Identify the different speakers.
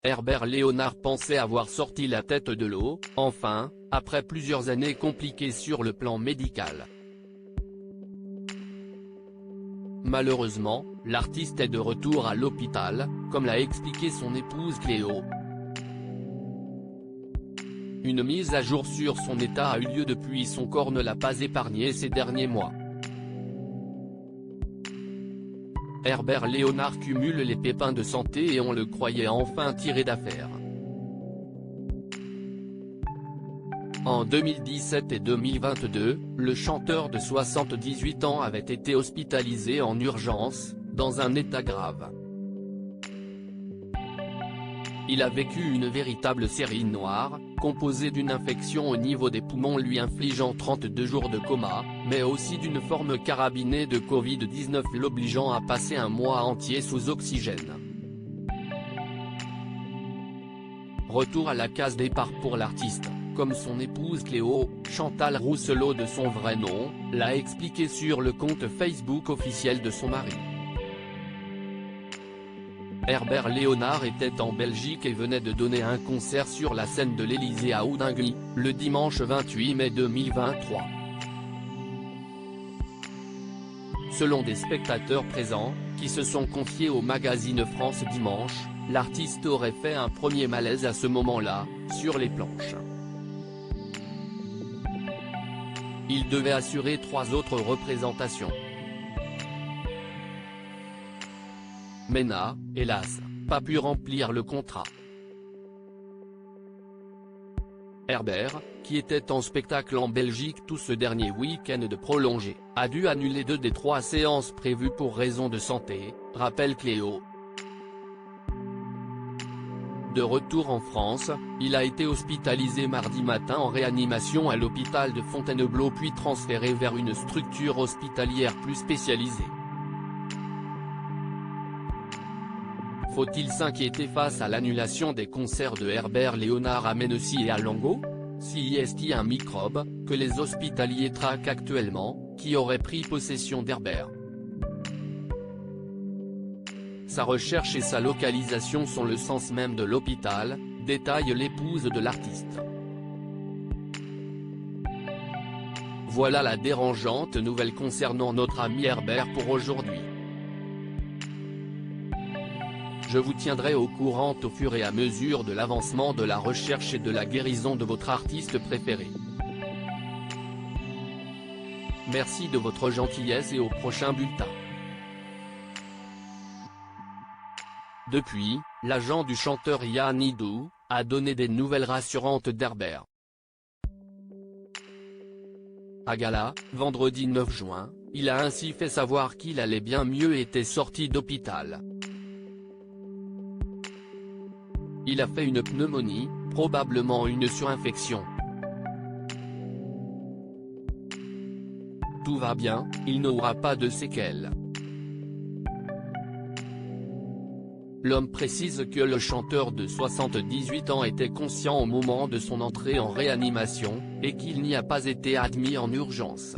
Speaker 1: Herbert Léonard pensait avoir sorti la tête de l'eau, enfin, après plusieurs années compliquées sur le plan médical. Malheureusement, l'artiste est de retour à l'hôpital, comme l'a expliqué son épouse Cléo. Une mise à jour sur son état a eu lieu depuis. Son corps ne l'a pas épargné ces derniers mois. Herbert Léonard cumule les pépins de santé et on le croyait enfin tiré d'affaire. En 2017 et 2022, le chanteur de 78 ans avait été hospitalisé en urgence, dans un état grave. Il a vécu une véritable série noire, composée d'une infection au niveau des poumons lui infligeant 32 jours de coma, mais aussi d'une forme carabinée de Covid-19 l'obligeant à passer un mois entier sous oxygène. Retour à la case départ pour l'artiste, comme son épouse Cléo, Chantal Rousselot de son vrai nom, l'a expliqué sur le compte Facebook officiel de son mari. Herbert Léonard était en Belgique et venait de donner un concert sur la scène de l'Élysée à Houdingui, le dimanche 28 mai 2023. Selon des spectateurs présents, qui se sont confiés au magazine France Dimanche, l'artiste aurait fait un premier malaise à ce moment-là, sur les planches. Il devait assurer 3 autres représentations. Mais n'a, hélas, pas pu remplir le contrat. Herbert, qui était en spectacle en Belgique tout ce dernier week-end de prolongé, a dû annuler 2 des 3 séances prévues pour raison de santé, rappelle Cléo. De retour en France, il a été hospitalisé mardi matin en réanimation à l'hôpital de Fontainebleau puis transféré vers une structure hospitalière plus spécialisée. Faut-il s'inquiéter face à l'annulation des concerts de Herbert Léonard à Mennecy et à Langot? Si est-il un microbe, que les hospitaliers traquent actuellement, qui aurait pris possession d'Herbert? Sa recherche et sa localisation sont le sens même de l'hôpital, détaille l'épouse de l'artiste. Voilà la dérangeante nouvelle concernant notre ami Herbert pour aujourd'hui. Je vous tiendrai au courant au fur et à mesure de l'avancement de la recherche et de la guérison de votre artiste préféré. Merci de votre gentillesse et au prochain bulletin. Depuis, l'agent du chanteur Yann Idou a donné des nouvelles rassurantes d'Herbert. À gala, vendredi 9 juin, il a ainsi fait savoir qu'il allait bien mieux et était sorti d'hôpital. Il a fait une pneumonie, probablement une surinfection. Tout va bien, il n'aura pas de séquelles. L'homme précise que le chanteur de 78 ans était conscient au moment de son entrée en réanimation, et qu'il n'y a pas été admis en urgence.